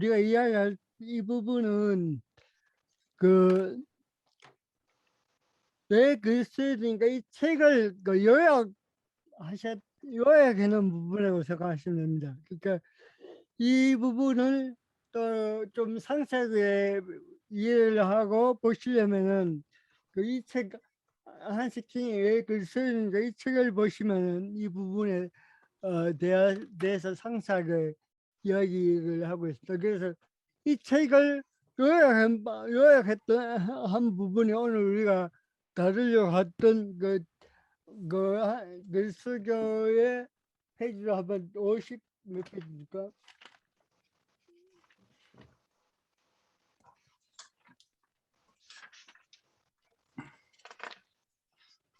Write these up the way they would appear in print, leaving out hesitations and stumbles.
우리가 이야기할 이 부분은 그 왜 글 써야 되니까 이 책을 그 요약하는 부분이라고 생각하시면 됩니다. 그러니까 이 부분을 또 좀 상세하게 이해를 하고 보시려면은 그 이 책 한스킹이 왜 글 써야 되니까 이 책을 보시면은 이 부분에 대해서 상세하게 이야기를 하고 있습니다. 그래서 이 책을 요약했던 한 부분이 오늘 우리가 다루려고 했던 글쓰기의 페이지로 한번 50 몇 페이지입니까?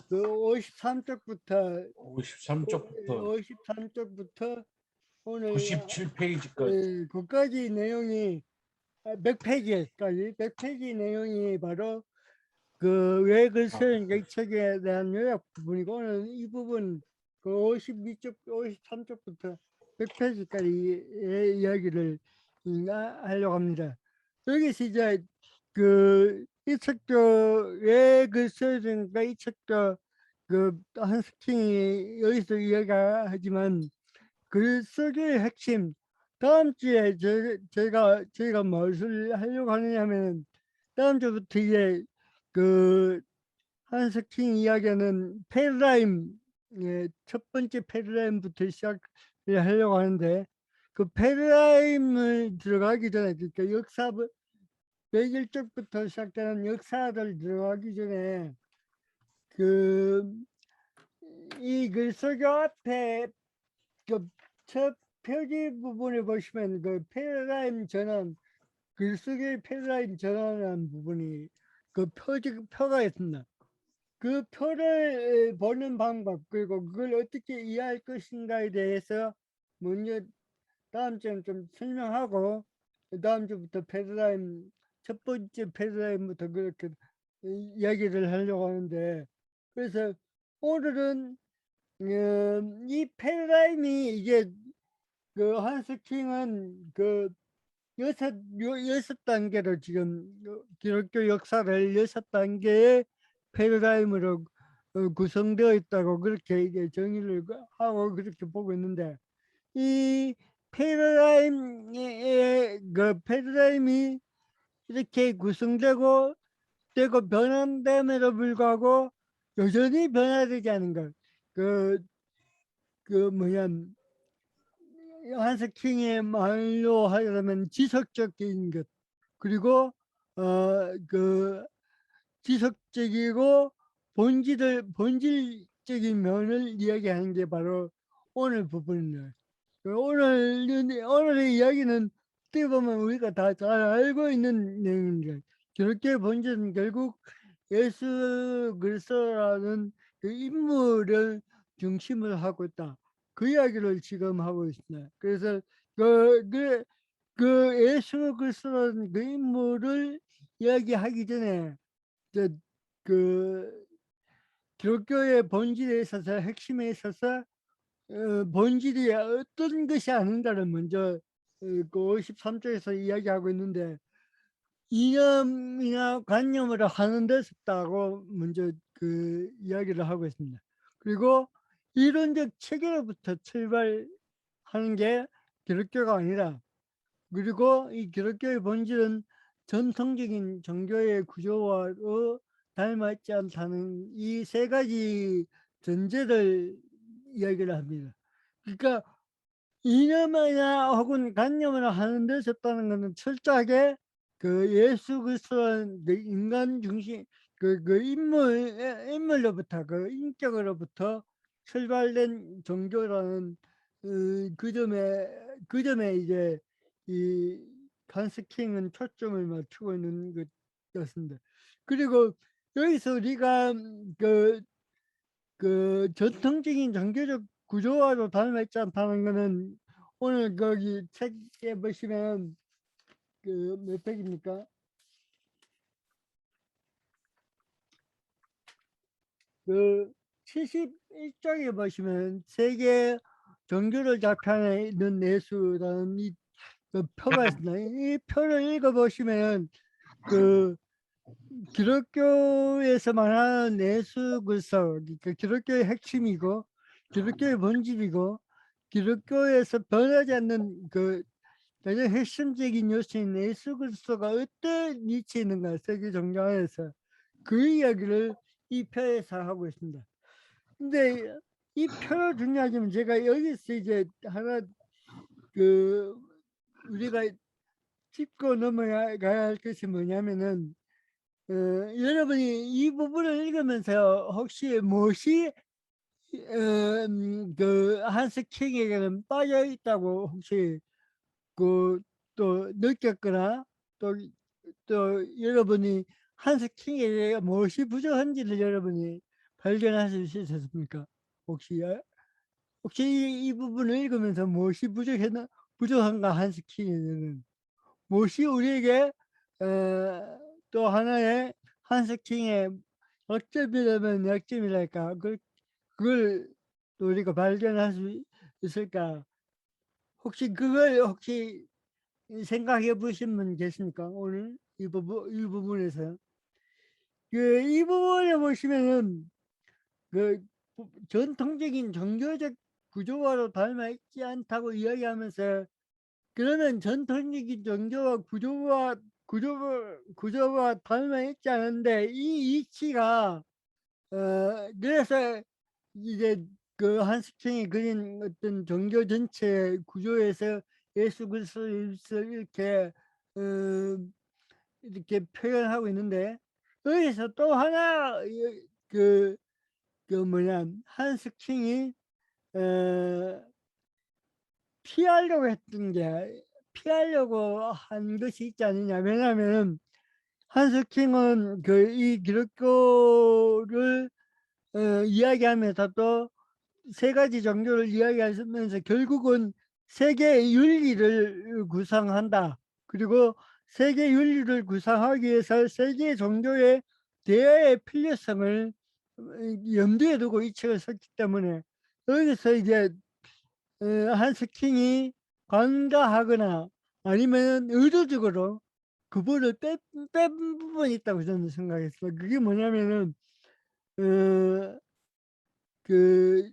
그 53쪽부터 53쪽부터 오늘 97페이지까지. 그까지 내용이 100페이지까지 100페이지 내용이 바로 그 왜 글쓰는가 이 책에 대한 요약 부분이고 오늘 이 부분 그 52쪽 53쪽부터 100페이지까지 이야기를 하려고 합니다. 여기서 이제 그 이 책도 왜 글쓰는가 이 책도 그 한스킹이 여기서 이야기하지만 글쓰기의 핵심 다음 주에 저희가 무엇을 하려고 하느냐면 다음 주부터 이제 그 한스킹 이야기는 패러다임 첫 번째 패러다임부터 시작을 하려고 하는데 그 패러다임을 들어가기 전에 그러니까 역사 101쪽부터 시작되는 역사를 들어가기 전에 그 이 글쓰기 앞에 그 첫 표지 부분에 보시면 그 패러다임 전환 글쓰기 패러다임 전환이라는 부분이 그 표가 있습니다. 그 표를 보는 방법 그리고 그걸 어떻게 이해할 것인가에 대해서 먼저 다음 주에 좀 설명하고 다음 주부터 패러다임 첫 번째 패러다임부터 그렇게 이야기를 하려고 하는데 그래서 오늘은 이 패러다임이 이제 그 한스킹은 그 여섯 단계로 지금 기독교 역사를 여섯 단계의 패러다임으로 구성되어 있다고 그렇게 이제 정의를 하고 그렇게 보고 있는데 이 패러다임이 이렇게 구성되고 변환됨에도 불구하고 여전히 변화되지 않은 것. 뭐냐 한스킹의 말로 하려면 지속적인 것 그리고 그 지속적이고 본질적인 면을 이야기하는 게 바로 오늘 부분입니다. 오늘의 이야기는 어떻게 보면 우리가 다 잘 알고 있는 내용입니다. 기독교의 본질은 결국 예수 그리스도라는 그 인물을 중심을 하고 있다. 그 이야기를 지금 하고 있습니다. 그래서 그 예수 그리스도라는 그 인물을 이야기하기 전에 그 기독교의 본질에 있어서 핵심에 있어서 본질이 어떤 것이 아닌가를 먼저 그 53조에서 이야기하고 있는데 이념이나 관념으로 하는 데서 있다고 먼저 그 이야기를 하고 있습니다. 그리고 이론적 체계로부터 출발하는 게 기독교가 아니라 그리고 이 기독교의 본질은 전통적인 종교의 구조와 닮았지 않다는 이 세 가지 전제를 이야기를 합니다. 그러니까 이념이나 혹은 관념을 하는 데서 있다는 것은 철저하게 그 예수 그리스도는 그 인간 중심 인물로부터 그 인격으로부터 출발된 종교라는 그 점에 이제 이 간스킹은 초점을 맞추고 있는 것이었습니다. 그리고 여기서 우리가 그 전통적인 종교적 구조와도 닮았지 않다는 것은 오늘 거기 책에 보시면 그 몇 페이지입니까? 그 71쪽에 보시면 세계 종교를 자판해 있는 예수라는 이 그 표가 있습니다. 이 표를 읽어보시면 그 기독교에서 말하는 내수글서, 그러니까 기독교의 핵심이고 기독교의 본질이고 기독교에서 변하지 않는 그 가장 핵심적인 요소인 내수글서가 어떤 위치에 있는가 세계 종교 안에서 그 이야기를 이 표에서 하고 있습니다. 근데 이 표를 중요하지만 제가 여기서 이제 하나 그 우리가 짚고 넘어가야 할 것이 뭐냐면은 여러분이 이 부분을 읽으면서 혹시 무엇이 그 한스킹에게는 빠져 있다고 혹시 그 또 느꼈거나 또, 또 여러분이 한스킹에게 무엇이 부족한지를 여러분이 발견하실 수 있었습니까? 혹시 혹시 이 부분을 읽으면서 무엇이 부족한가 한스킹에게는 무엇이 우리에게 또 하나의 한스킹의 어점이라면 약점이랄까 그걸 또 우리가 발견할 수 있을까? 혹시 그걸 혹시 생각해 보신 분 계십니까? 오늘 이 부분에서 이 부분에 보시면은 그 전통적인 종교적 구조와도 닮아 있지 않다고 이야기하면서 그러면 전통적인 종교와 구조가 닮아 있지 않은데 이 이치가 그래서 이제 그 한스킹이 그린 어떤 종교 전체 구조에서 예수 그리스도를 어, 이렇게 표현하고 있는데 여기서 또 하나 그, 그 뭐냐 한스킹이 피하려고 했던 게 피하려고 한 것이 있지 않느냐. 왜냐하면 한스킹은 그 이 기독교를 이야기하면서 또 세 가지 종교를 이야기하면서 결국은 세계 윤리를 구상한다. 그리고 세계 윤리를 구상하기 위해서 세계 종교의 대화의 필요성을 염두에 두고 이 책을 썼기 때문에 여기서 이제 한스킹이 관가하거나 아니면 의도적으로 그분을 뺀 부분이 있다고 저는 생각했어요. 그게 뭐냐면은 어, 그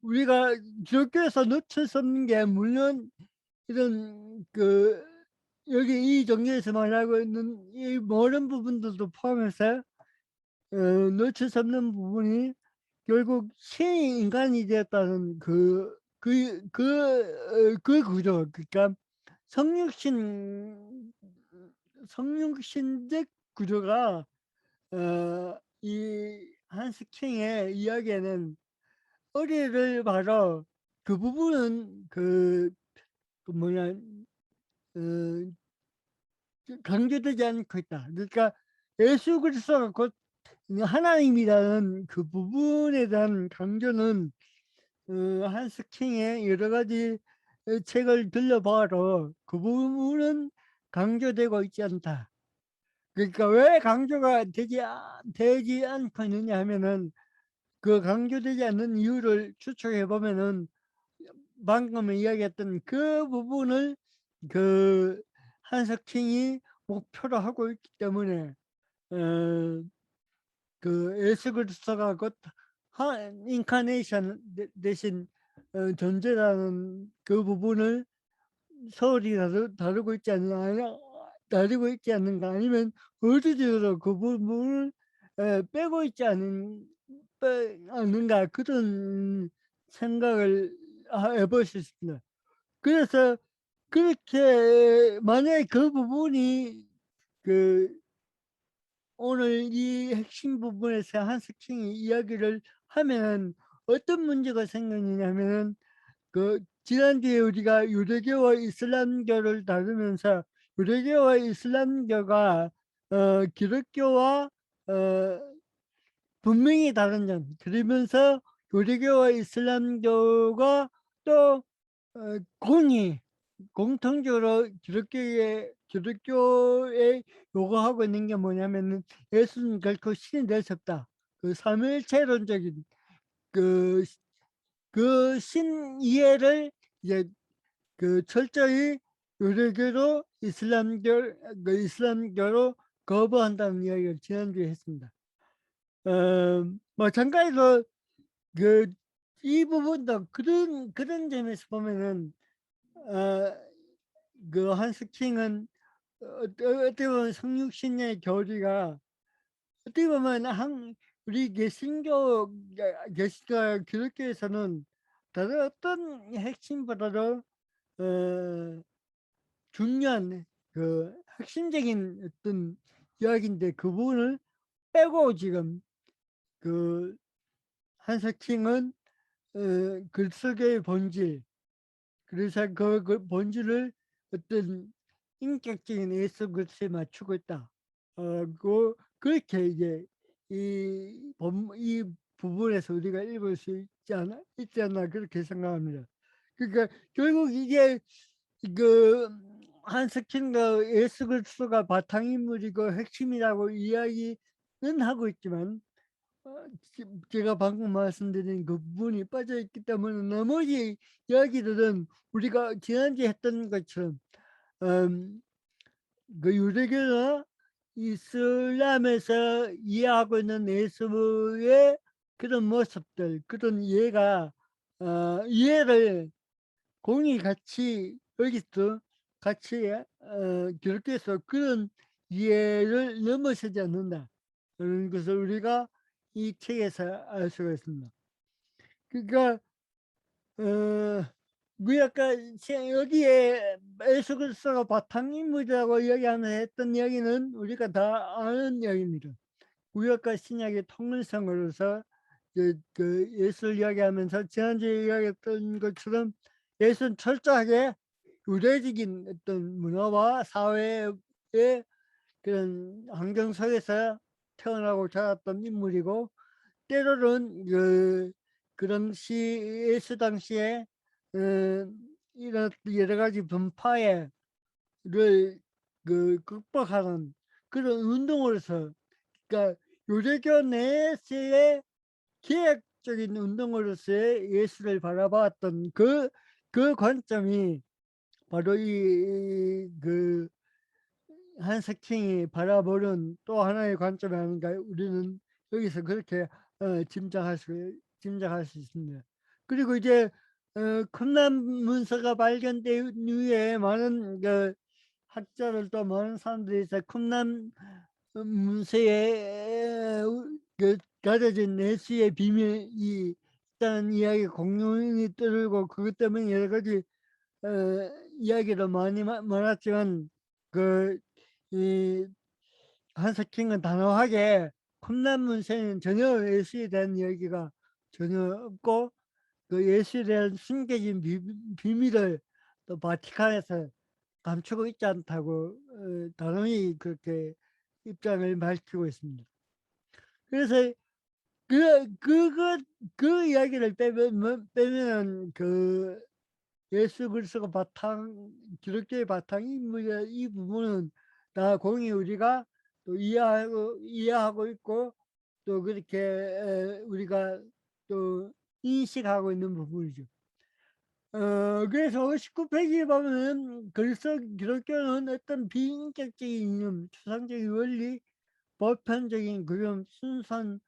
우리가 기독교에서 놓칠 수 없는 게 물론 이런 그 여기 이 종교에서 말하고 있는 이 모든 부분들도 포함해서 놓칠 수 없는 부분이 결국 신이 인간이 되었다는 그 구조. 그러니까 성육신 성육신적 구조가 이 한스킹의 이야기에는 어리를 바로 그 부분은 그 뭐냐 어, 강조되지 않고 있다. 그러니까 예수 그리스도가 곧 하나님이라는 그 부분에 대한 강조는 한스킹의 여러 가지 책을 들려봐도 그 부분은 강조되고 있지 않다. 그러니까 왜 강조가 되지 않고 있느냐 하면은 그 강조되지 않는 이유를 추측해 보면은 방금 이야기했던 그 부분을 그 한석킹이 목표로 하고 있기 때문에 어, 그 예수 그리스도가 곧 인카네이션 대신 존재라는 그 부분을 서울이 다루고 있지 다루고 있지 않는가 아니면 의도적으로 그 부분을 빼고 있지 않는가 그런 생각을 해볼 수 있습니다. 그래서 그렇게 만약에 그 부분이 그 오늘 이 핵심 부분에서 한스킹이 이야기를 하면 어떤 문제가 생기느냐면은 그 지난주에 우리가 유대교와 이슬람교를 다루면서 유대교와 이슬람교가 기독교와 분명히 다른 점 그러면서 유대교와 이슬람교가 또 공통적으로 기독교에 요구하고 있는 게 뭐냐면은 예수는 결코 신이 될 수 없다. 그 삼위일체론적인 그 신 이해를 이제 그 철저히 유대교도 이슬람교로 거부한다는 이야기를 지난주에 했습니다. 마찬가지로 그 이 부분도 그런 점에서 보면은 그 한스킹은 어떻게 보면 성육신의 교리가 어떻게 보면 우리 개신교 기독교에서는 다른 어떤 핵심보다도 중요한 그 핵심적인 어떤 이야기인데 그 부분을 빼고 지금 그 한석킹은 글쓰기의 본질, 그래서 그 본질을 어떤 인격적인 예술 글씨에 맞추고 있다. 그렇게 이제 이 부분에서 우리가 읽을 수 있지 않나 그렇게 생각합니다. 그러니까 결국 이게 그 한스킨과 예수 그리스도가 바탕인물이고 핵심이라고 이야기는 하고 있지만 제가 방금 말씀드린 그 부분이 빠져 있기 때문에 나머지 이야기들은 우리가 지난주에 했던 것처럼 그 유대교나 이슬람에서 이해하고 있는 예수의 그런 모습들, 그런 이해가 이해를 공이 같이 여기서 같이 기록해서 그런 이해를 넘어서지 않는다. 그런 것을 우리가 이 책에서 알 수가 있습니다. 그러니까 우리 아까 여기에 예수 그리스도가 바탕인물이라고 이야기하면서 했던 이야기는 우리가 다 아는 이야기입니다. 구약과 신약의 통일성으로서 그 예수를 이야기하면서 지난주에 이야기했던 것처럼 예수는 철저하게 유대적인 어떤 문화와 사회의 그런 환경 속에서 태어나고 자랐던 인물이고 때로는 그런 예수 당시에 어, 이런 여러 가지 분파를 극복하는 그런 운동으로서, 그러니까 유대교 내에서의 개혁적인 운동으로서의 예수를 바라봤던 그 관점이 바로 그 한석킹이 바라보는 또 하나의 관점이 아닌가 우리는 여기서 그렇게 짐작할 수 있습니다. 그리고 이제 쿰란 문서가 발견된 이후에 많은 학자들 또 많은 사람들이 이제 쿰란 문서에 가려진 내수의 비밀이 있다는 이야기 공룡이 떠들고 그것 때문에 여러 가지 이야기도 많았지만 이 한석킹은 단호하게 쿰란 문서에는 전혀 예수에 대한 이야기가 전혀 없고 그 예수에 대한 숨겨진 비밀을 또 바티칸에서 감추고 있지 않다고 단호히 그렇게 입장을 밝히고 있습니다. 그래서 그 이야기를 빼면은 예수 그리스도가 기독교의 바탕인물이야 이 부분은 다 공히 우리가 또 이해하고 있고 또 그렇게 우리가 또 인식하고 있는 부분이죠. 그래서 19페이지에 보면 기독교는 어떤 비인격적인 이념, 추상적인 원리, 보편적인 그런 순수한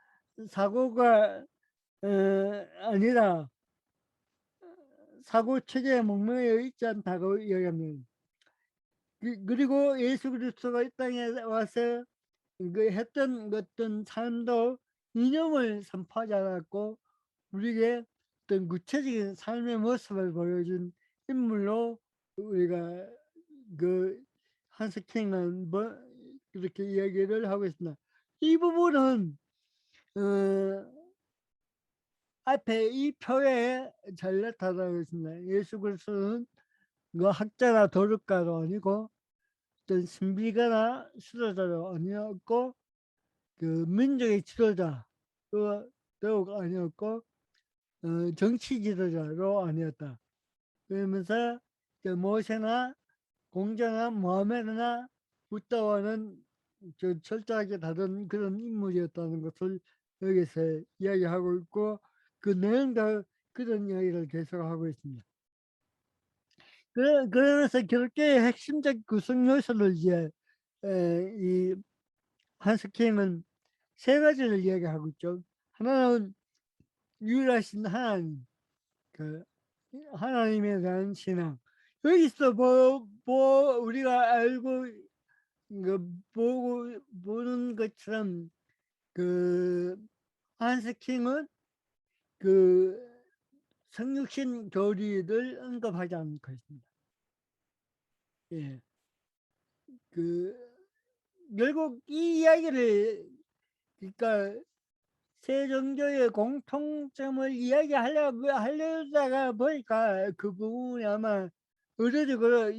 사고가 아니라 사고 체계에 목매여 있지 않다고 이야기합니다. 그리고 예수 그리스도가 이 땅에 와서 했던 어떤 삶도 이념을 선포하지 않았고 우리에게 어떤 구체적인 삶의 모습을 보여준 인물로 우리가 한스킹은 그렇게 이야기를 하고 있습니다. 이 부분은 앞에 이 표에 잘 나타나고 있습니다. 예수 그리스도는 학자나 도덕가도 아니고 어떤 신비가나 수도자도 아니었고 민족의 지도자도 아니었고 정치 지도자로 아니었다. 그러면서 모세나 공자나 모하메드나 부다와는 철저하게 다른 그런 인물이었다는 것을 여기서 이야기하고 있고 그 내용도 그런 이야기를 계속하고 있습니다. 그러면서 기독교의 핵심적 구성 요소를 이제 이 한스킹은 세 가지를 이야기하고 있죠. 하나는 유일하신 하나님, 그 하나님에 대한 신앙. 여기서 우리가 알고 보는 것처럼 그 한스킹은 그 성육신 교리를 언급하지 않고 있습니다. 예. 그 결국 이 이야기를, 그러니까 세 종교의 공통점을 하려다가 보니까 그 부분이 아마 의도적으로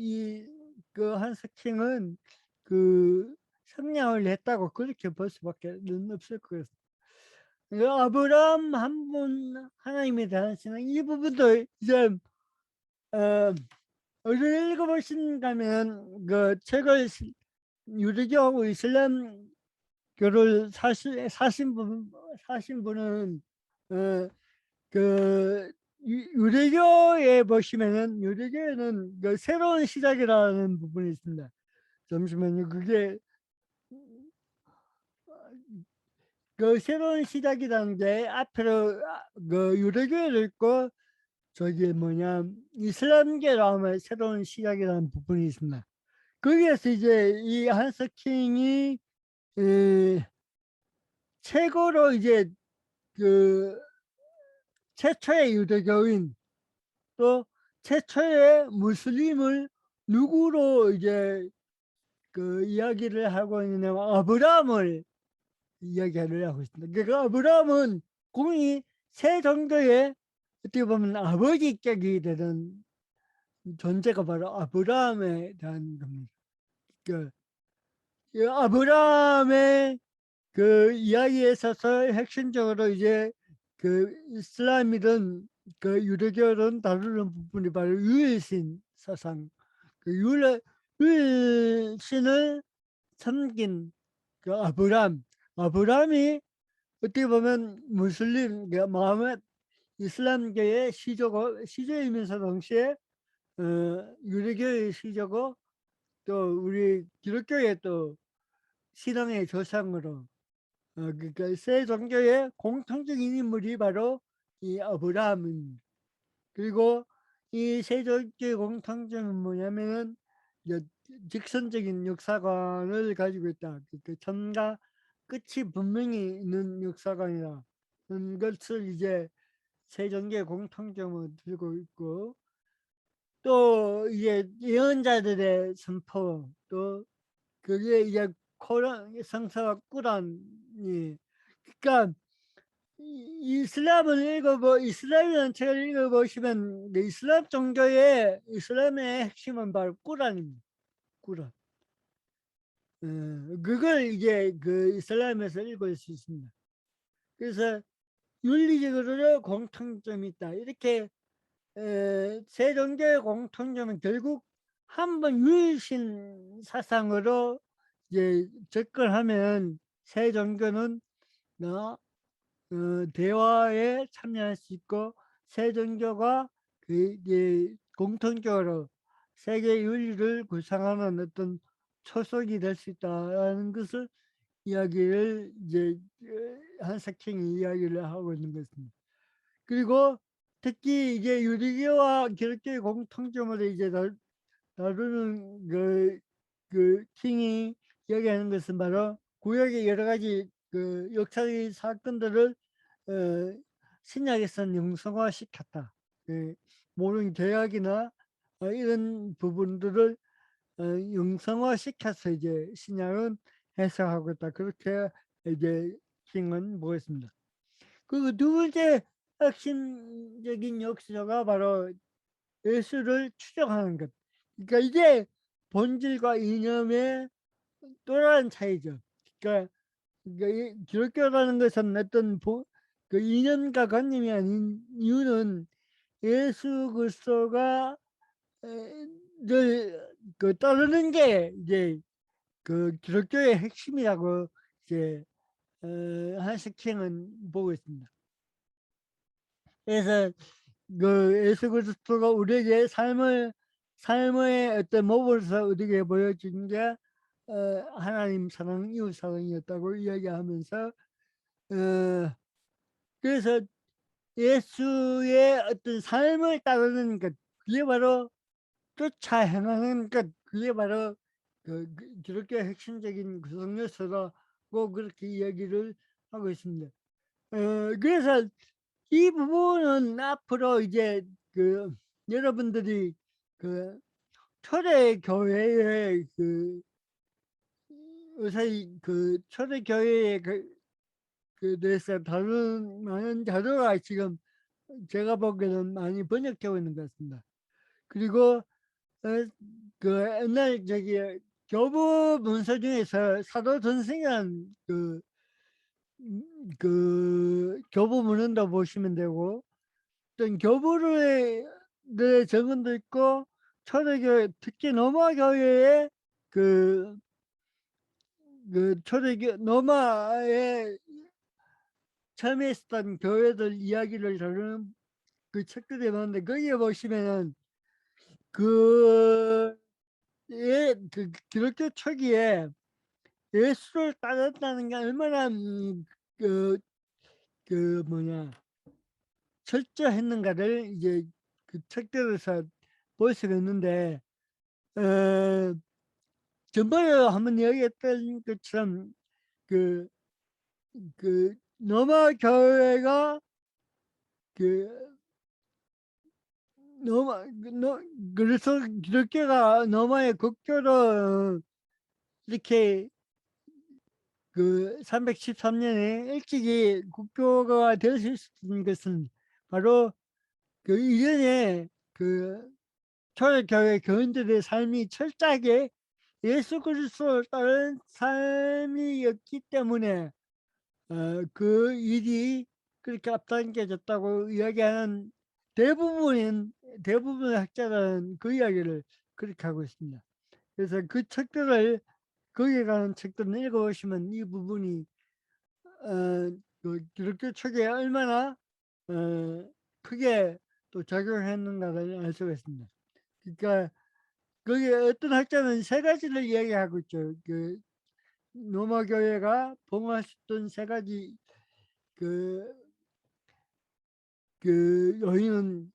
그 한스킹은 그 성량을 했다고 그렇게 볼 수밖에 없을 것 같습니다. 아브라함 한 분 하나님에 대한 신앙, 이 부분도 이제 어디를 읽어보신다면 그 책을 유대교하고 이슬람교를 사신 분은 그 유대교에 보시면은 유대교에는 그 새로운 시작이라는 부분이 있습니다. 잠시만요. 그게 그 새로운 시작이라는 게 앞으로 그 유대교를 읽고 저기 뭐냐 이슬람교로 하면 새로운 시작이라는 부분이 있습니다. 거기에서 이제 이 한스킹이 최고로 이제 그 최초의 유대교인 또 최초의 무슬림을 누구로 이제 그 이야기를 하고 있냐면 아브라함을 이야기를 하고 있습니다. 그러니까 아브라함은 공이 새 정도의 어떻게 보면 아버지격이 되는 존재가 바로 아브라함에 대한 겁니다. 그 아브라함의 그 이야기에 있어서 핵심적으로 이제 그 이슬람이든 그 유대교든 다루는 부분이 바로 유일신 사상, 그 유일신을 섬긴 그 아브라함이 어떻게 보면 무슬림, 그 마호멧 이슬람교의 시조이면서 동시에 유대교의 시조고 또 우리 기독교의 또 신앙의 조상으로 그러니까 세 종교의 공통적인 인물이 바로 이 아브라함입니다. 그리고 이 세 종교의 공통점은 뭐냐면은 직선적인 역사관을 가지고 있다. 그 전과 끝이 분명히 있는 역사관이라는 것을 이제 세 종교의 공통점을 들고 있고 또 이제 예언자들의 선포 또 그게 이제 코란 성서와 꾸란이 그러니까 이슬람이라는 책을 읽어보시면 이슬람의 핵심은 바로 꾸란입니다. 꾸란. 그걸 이제 그 이슬람에서 읽을 수 있습니다. 그래서 윤리적으로 공통점이 있다. 이렇게 세 종교의 공통점은 결국 한번 유일신 사상으로 이제 접근하면 세 종교는 대화에 참여할 수 있고 세 종교가 이제 공통적으로 세계 윤리를 구상하는 어떤 초석이 될 수 있다는 것을 이야기를 이제 한스킹이 이야기를 하고 있는 것입니다. 그리고 특히 이제 유대교와 기독교의 공통점으로 이제 다루는 그 킹이 이야기하는 것은 바로 구약의 여러 가지 그 역사의 사건들을 신약에서는 영성화시켰다. 그 모든 개혁이나 이런 부분들을 영성화시켜서 이제 신약은 해석하고 있다. 그렇게 이제 킹은 보였습니다. 그리고 두 번째 핵심적인 역사가 바로 예수를 추정하는 것. 그러니까 이게 본질과 이념의 또 다른 차이죠. 그러니까 기독교라는 것은 어떤 그 이념과 관념이 아닌 이유는 예수 그리스도가 그 따르는 게 이제 그 기독교의 핵심이라고 이제 한스킹은 보고 있습니다. 그래서 그 예수 그리스도가 우리에게 삶을 삶의 어떤 모범에서 우리에게 보여준 게 하나님 사랑, 이웃 사랑이었다고 이야기하면서 그래서 예수의 어떤 삶을 따르는 것, 그게 바로 쫓아 행하는 것, 그게 바로 기독교 핵심적인 구성 요소라고 그렇게 이야기를 하고 있습니다. 그래서 이 부분은 앞으로 이제 여러분들이 초대 교회의 요새 초대 교회의 대해서 다루는 많은 자료가 지금 제가 보기에는 많이 번역되고 있는 것 같습니다. 그리고 옛날 교부 문서 중에서 사도전승이라는 교부 문헌도 보시면 되고, 어떤 교부의 증언도 있고, 초대교회, 특히 로마교회의 로마에 처음에 있었던 교회들 이야기를 다루는 책들이 많은데, 거기에 보시면은 기독교 초기에 예수를 따랐다는 게 얼마나 뭐냐 철저했는가를 이제 책들에서 볼 수가 있는데, 전번에 한번 이야기했던 것처럼 그 로마 교회가 그래서 기독교가 로마의 국교로 이렇게 313년에 일찍이 국교가 될 수 있었던 것은 바로 이전에 초대교회 교인들의 삶이 철저하게 예수 그리스도를 따르는 삶이었기 때문에 그 일이 그렇게 앞당겨졌다고 이야기하는 대부분의 학자들은 그 이야기를 그렇게 하고 있습니다. 그래서 그 책들을 거기에 관한 책들을 읽어보시면 이 부분이 기독교 초기에 얼마나 크게 또 작용했는가를 알 수가 있습니다. 그러니까 거기에 어떤 학자는 세 가지를 이야기하고 있죠. 로마 교회가 봉헌했던 세 가지 요인은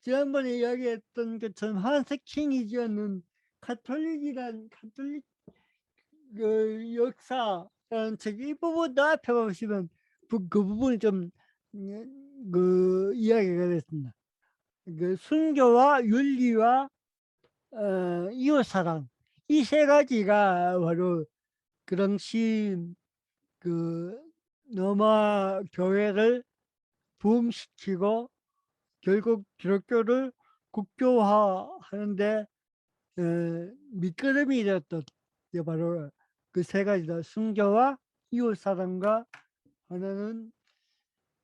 지난번에 이야기했던 것처럼 한세킹이 지었는 가톨릭 역사라는 책, 이 부분도 앞에 보시면 그 부분이 좀 이야기가 됐습니다. 순교와 윤리와 이웃사랑, 이 세 가지가 바로 그 당시 로마 교회를 부흥시키고 결국 기독교를 국교화하는데 밑거름이 되었던 게 바로 그 세 가지다. 순교와 이웃사랑과, 하나는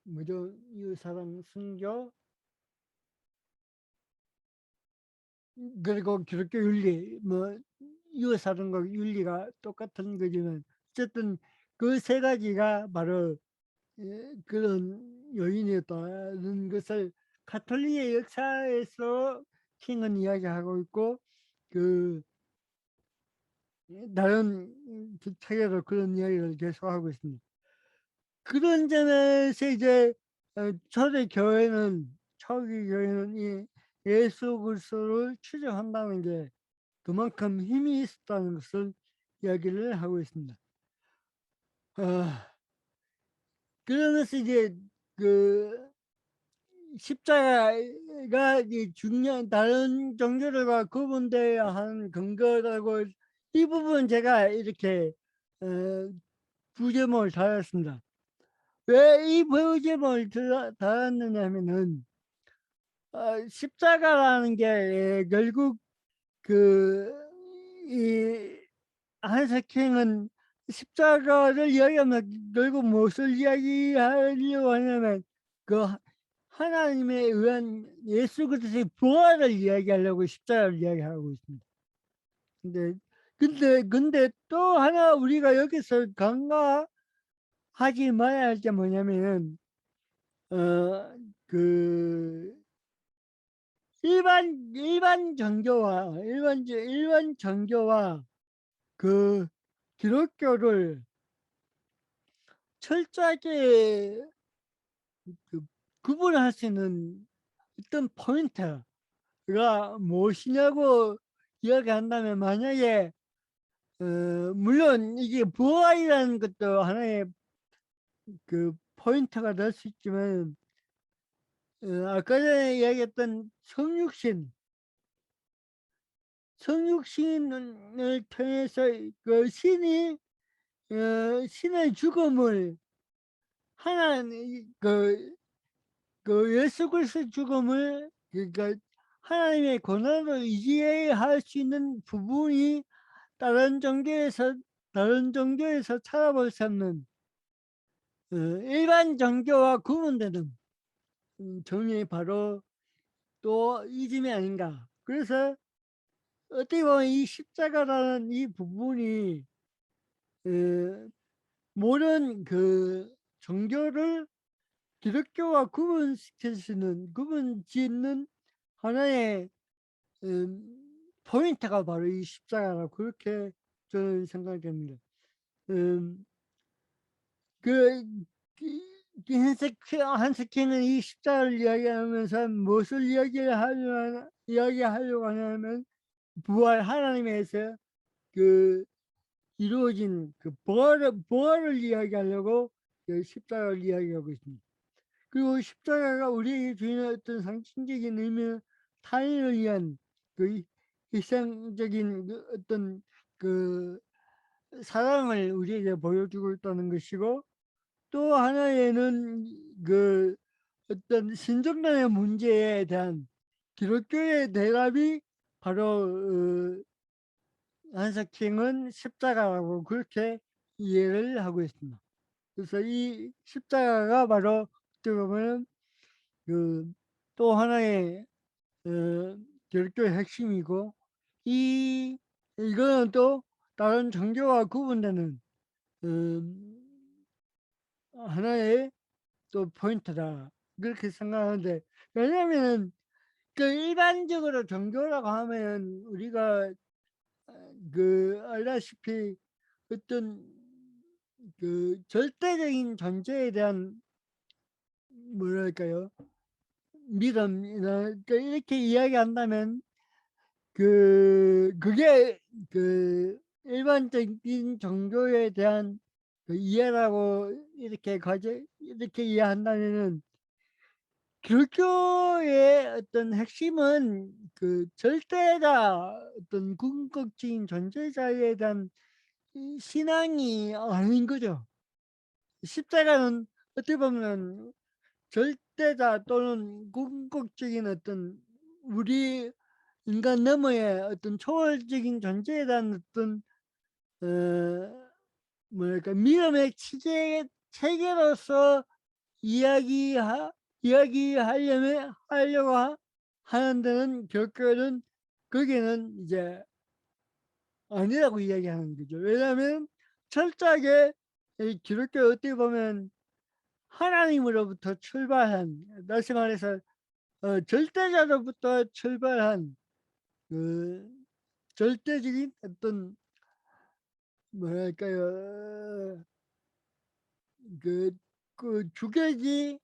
뭐죠? 이웃사랑, 순교, 그리고 기독교 윤리, 뭐 이웃사랑과 윤리가 똑같은 거지만 어쨌든 그 세 가지가 바로 그런 요인이었다는 것을 가톨릭의 역사에서 킹은 이야기하고 있고, 다른 책에도 그런 이야기를 계속하고 있습니다. 그런 점에서 이제 초기 교회는 이 예수 그리스도를 추종한다는 게 그만큼 힘이 있었다는 것을 이야기를 하고 있습니다. 그러면서 이제 십자가가 중요한 다른 종교들과 구분되어야 하는 근거라고, 이 부분 제가 이렇게 부제목을 달았습니다. 왜 이 부제목을 달았느냐 하면은 십자가라는 게 결국 이 한석행은 십자가를 이야기하면 결국 무엇을 이야기하려고 하냐면 하나님에 의한 예수 그리스도의 부활을 이야기하려고 십자가를 이야기하고 있습니다. 근데 또 하나 우리가 여기서 간과하지 말아야 할 게 뭐냐면 일반 정교와 그 기독교를 철저하게 그 구분할 수 있는 어떤 포인트가 무엇이냐고 이야기한다면, 만약에 물론 이게 부활이라는 것도 하나의 그 포인트가 될 수 있지만, 아까 전에 이야기했던 성육신을 통해서 그 신의 죽음을 하나님 예수 그리스도의 죽음을, 그러니까 하나님의 고난으로 이해할 수 있는 부분이 다른 종교에서 찾아볼 수 없는 일반 종교와 구분되는 점이 바로 또 이 점이 아닌가. 그래서 어떻게 보면 이 십자가라는 이 부분이 모든 그 종교를 기독교와 구분 짓는 하나의 포인트가 바로 이 십자가라고 그렇게 저는 생각됩니다. 음, 그 한석희는 이 십자가를 이야기하면서 무엇을 이야기하려고 하냐면, 부활, 하나님에서 그 이루어진 그 부활을 이야기하려고 그 십자가를 이야기하고 있습니다. 그리고 십자가가 우리에게 주는 어떤 상징적인 의미는 타인을 위한 그 희생적인 그 어떤 그 사랑을 우리에게 보여주고 있다는 것이고, 또 하나에는 그 어떤 신정론의 문제에 대한 기독교의 대답이 바로 한석킹은 십자가라고 그렇게 이해를 하고 있습니다. 그래서 이 십자가가 바로 어떻게 보면 그 또 하나의 기독교의 핵심이고, 이거는 또 다른 종교와 구분되는 하나의 또 포인트다, 그렇게 생각하는데, 왜냐하면 그 일반적으로 종교라고 하면 우리가 알다시피 어떤 그 절대적인 존재에 대한 뭐랄까요, 믿음이나 이렇게 이야기한다면 그게 그 일반적인 종교에 대한 그 이해라고 이렇게 이해한다면은, 기독교의 어떤 핵심은 그 절대자, 어떤 궁극적인 존재자에 대한 이 신앙이 아닌 거죠. 십자가는 어떻게 보면 절대자 또는 궁극적인 어떤 우리 인간 너머의 어떤 초월적인 존재에 대한 어떤 뭐랄까 믿음의 체계로서 이야기하려고 하는 데는, 교회는 거기는 이제 아니라고 이야기하는 거죠. 왜냐하면 철저하게 이 기독교 어떻게 보면 하나님으로부터 출발한, 다시 말해서 절대자로부터 출발한 그 절대적인 어떤 뭐랄까요, 그, 그 주객이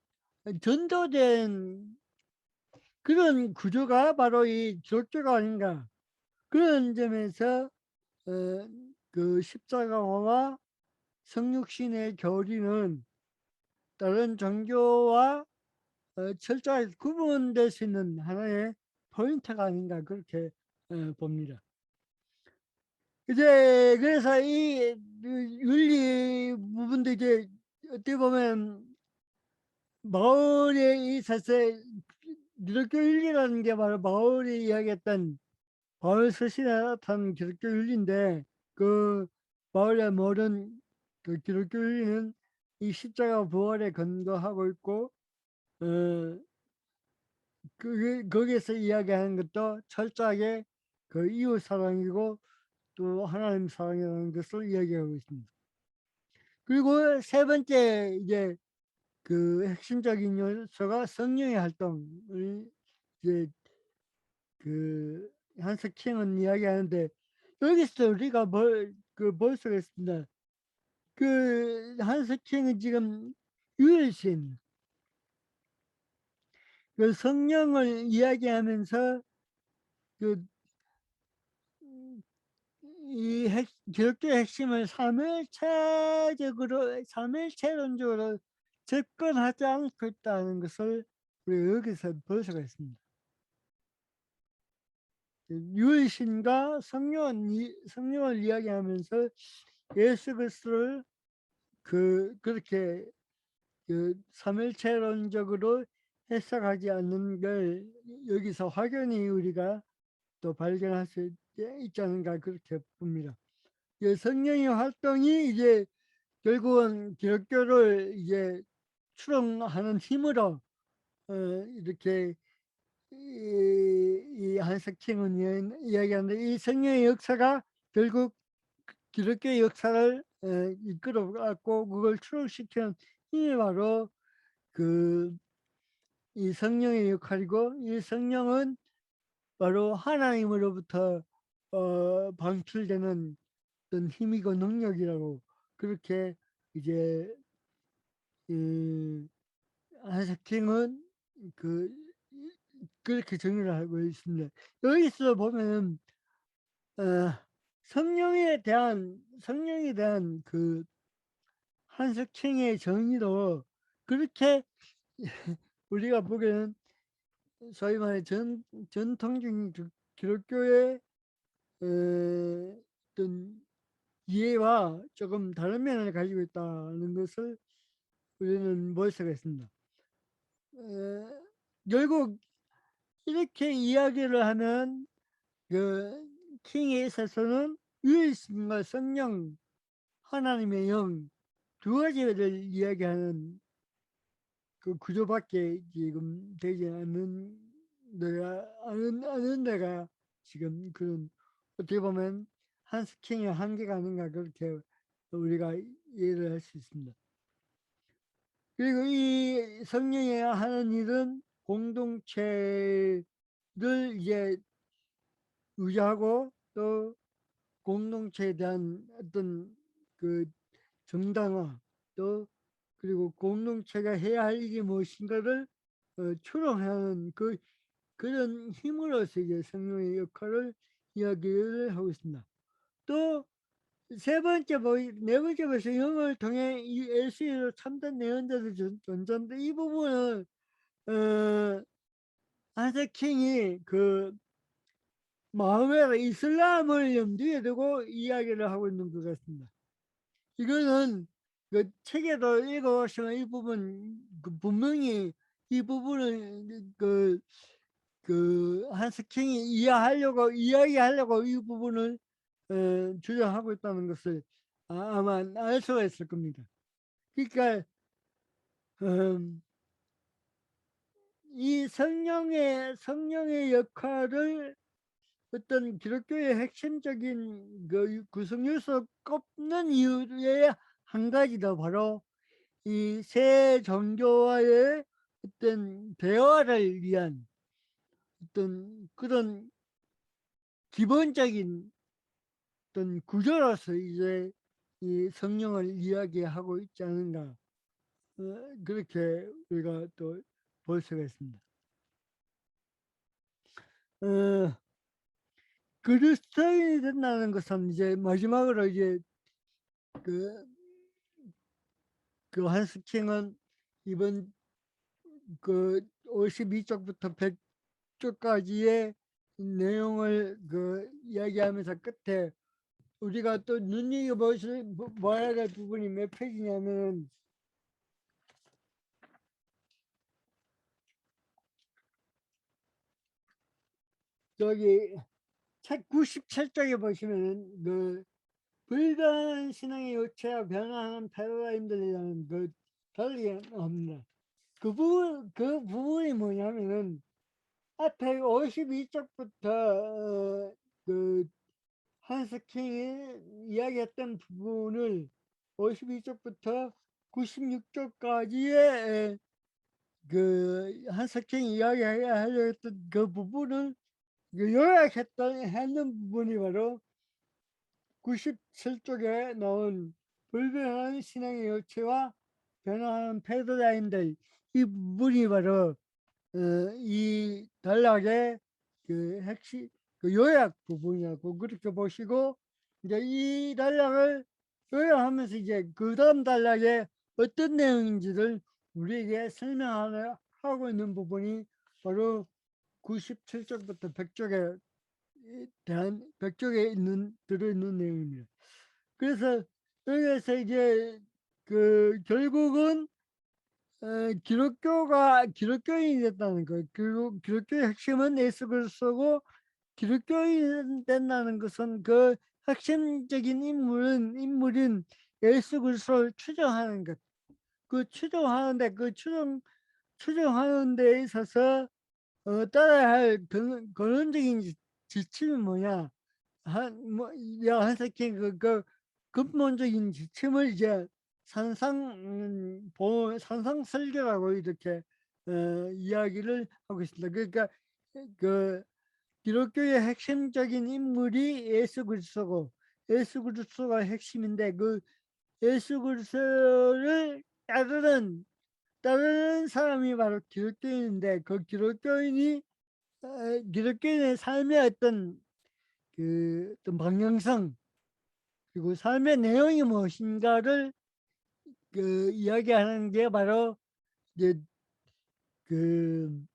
전도된 그런 구조가 바로 이 기독교가 아닌가. 그런 점에서 그 십자가와 성육신의 교리는 다른 종교와 철저하게 구분될 수 있는 하나의 포인트가 아닌가, 그렇게 봅니다. 이제 그래서 이 윤리 부분도 이제 어떻게 보면 마을에 있어서 기독교 윤리라는 게 바로 마을이 이야기했던 바울 서신에 나타난 기독교 윤리인데, 그 바울의 모든 그 기독교 윤리는 이 십자가 부활에 근거하고 있고, 거기에서 이야기하는 것도 철저하게 그 이웃 사랑이고 또 하나님 사랑이라는 것을 이야기하고 있습니다. 그리고 세 번째 이제 그 핵심적인 요소가 성령의 활동을 이제 그 한스킹은 이야기하는데 여기서 우리가 볼 수가 있습니다. 그 한스킹은 지금 유일신 그 성령을 이야기하면서 그 기독교의 핵심을 삼일체론적으로 접근하지 않고 있다는 것을 우리가 여기서 볼 수가 있습니다. 유일신과 성령을 이야기하면서 예수 그리스도를 그렇게 삼일체론적으로 해석하지 않는 걸 여기서 확연히 우리가 또 발견할 수 있지 않은가 그렇게 봅니다. 성령의 활동이 이제 결국은 기독교를 이제 추론하는 힘으로 이렇게 이 한석킹은 이야기하는데 이 성령의 역사가 결국 기독교의 역사를 이끌어갔고 그걸 추론시키는 힘이 바로 이 성령의 역할이고 이 성령은 바로 하나님으로부터 방출되는 어떤 힘이고 능력이라고 그렇게 이제 한석킹은 그렇게 정의를 하고 있습니다. 여기서 보면 성령에 대한 그 한석킹의 정의도 그렇게 우리가 보기에는 소위 말해 전통적인 기독교의 어떤 이해와 조금 다른 면을 가지고 있다는 것을 우리는 볼 수가 있습니다. 결국 이렇게 이야기를 하면 그 킹에 있어서는 유일신과 성령, 하나님의 영 두 가지를 이야기하는 그 구조밖에 지금 되지 않은 데가 지금 그런 어떻게 보면 한스킹의 한계가 아닌가 그렇게 우리가 이해를 할 수 있습니다. 그리고 이 성령이 하는 일은 공동체를 이제 유지하고 또 공동체에 대한 어떤 그 정당화 또 그리고 공동체가 해야 할 일이 무엇인가를 추론하는 그런 힘으로서 이제 성령의 역할을 이야기를 하고 있습니다. 또 네 번째 것이 영을 통해 이 예수로 참된 내언자들이 존재인데 이 부분은 하세킹이 마음에 이슬람을 염두에 두고 이야기를 하고 있는 것 같습니다. 이거는 그 책에도 읽어보시면 이 부분 분명히 이 부분을 한스킹이 이야기하려고 이 부분을 주장하고 있다는 것을 아마 알 수가 있을 겁니다. 그러니까 이 성령의 역할을 어떤 기독교의 핵심적인 그 구성 요소 꼽는 이유의 한 가지도 바로 이 새 종교와의 어떤 대화를 위한 어떤 그런 기본적인 어떤 구조로서 이제 이 성령을 이야기하고 있지 않은가 그렇게 우리가 또 볼 수가 있습니다. 그리스도인이 된다는 것은 이제 마지막으로 이제 그 한스킹은 이번 52쪽부터 100쪽까지의 내용을 이야기하면서 끝에 우리가 또 눈여겨봐야 될 부분이 몇 페이지냐면 저기 책 97쪽에 보시면은 불변 신앙의 요체와 변화하는 패러다임들이라는 달리 합니다. 그 부분이 뭐냐면은 앞에 52쪽부터 한스킹이 이야기했던 부분을 52쪽부터 96쪽까지의 한스킹이 이야기하려 했던 그 부분을 요약했던 했는 부분이 바로 97쪽에 나온 불변하는 신앙의 요체와 변화하는 패러다임들, 이 부분이 바로 이 단락의 그 핵심, 그 요약 부분이라고 그렇게 보시고, 이제 이 단락을 요약하면서 이제 그 다음 단락에 어떤 내용인지를 우리에게 설명하고 있는 부분이 바로 97쪽부터 100쪽에 대한 100쪽에 들어있는 내용입니다. 그래서 여기에서 이제 그 결국은 기독교인이 됐다는 거예요. 그리고 기독교의 핵심은 예수 그리스도고, 기독교인이 된다는 것은 그 핵심적인 인물인 예수 그리스도를 추종하는 것. 그 추종하는데 추종하는 데 있어서 따라야 할 근원적인 지침이 뭐냐? 한석희 그 근본적인 지침을 이제 산상설교라고 이렇게 이야기를 하고 있습니다. 그러니까 그 기독교의 핵심적인 인물이 예수 그리스도고, 예수 그리스도가 핵심인데, 그 예수 그리스도를 따르는 사람이 바로 기독교인인데, 그 기독교인의 삶의 어떤 방향성, 그리고 삶의 내용이 무엇인가를 이야기하는 게 바로 이제 그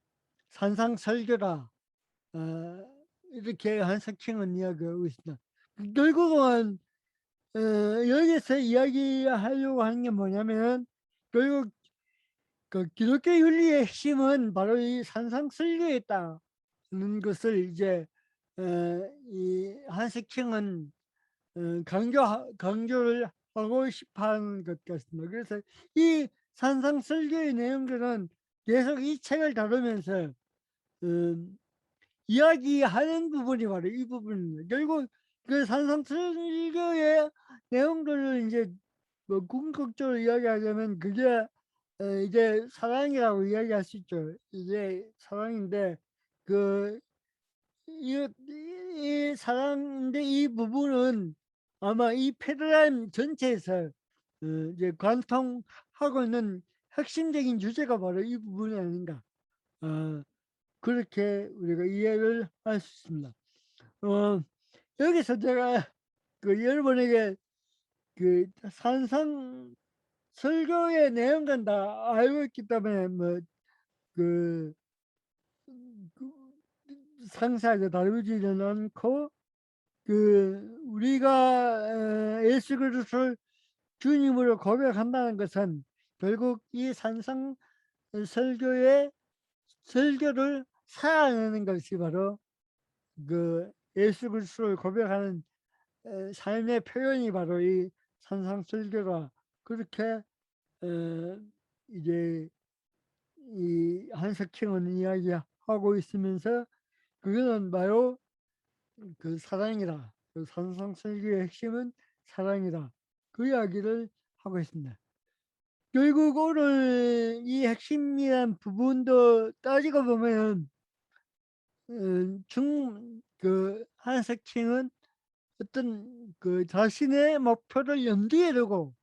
산상설교라, 이렇게 한석형은 이야기하고 있습니다. 결국은 여기서 이야기하려고 하는 게 뭐냐면, 결국 그 기독교 윤리의 핵심은 바로 이 산상설교에 있다는 것을 이제 이 한석형은 강조를 하고 싶어 하는 것 같습니다. 그래서 이 산상설교의 내용들은 계속 이 책을 다루면서 이야기하는 부분이 바로 이 부분입니다. 결국 그 산상설교의 내용들을 이제 뭐 궁극적으로 이야기하자면 그게 이제 사랑이라고 이야기할 수 있죠. 이게 사랑인데 그 이 사랑인데, 이 부분은 아마 이 패러다임 전체에서 이제 관통하고 있는 핵심적인 주제가 바로 이 부분이 아닌가, 그렇게 우리가 이해를 할 수 있습니다. 여기서 제가 그 여러분에게 그 산상 설교의 내용은 다 알고 있기 때문에 뭐그 상세하게 다루지는 않고, 우리가 예수 그리스도를 주님으로 고백한다는 것은 결국 이 산상 설교를 살아내는 것이 바로 그 예수 그리스도를 고백하는 삶의 표현이 바로 이 산상 설교라, 그렇게 이제 이 한석형은 이야기하고 있으면서, 그거는 바로 그 사랑이다. 그 산상설교의 핵심은 사랑이다. 그 이야기를 하고 있습니다. 결국 오늘 이 핵심이란 부분도 따지고 보면 한석清은 어떤 그 자신의 목표를 염두에 두고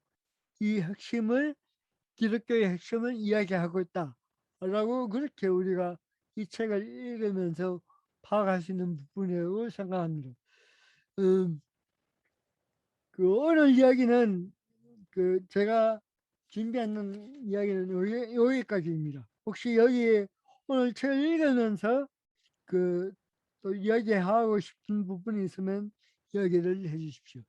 이 핵심을, 기독교의 핵심을 이야기하고 있다라고, 그렇게 우리가 이 책을 읽으면서 파악할 수 있는 부분이라고 생각합니다. 오늘 이야기는 제가 준비하는 이야기는 여기까지입니다. 혹시 여기 오늘 책을 읽으면서 또 이야기하고 싶은 부분이 있으면 이야기를 해 주십시오.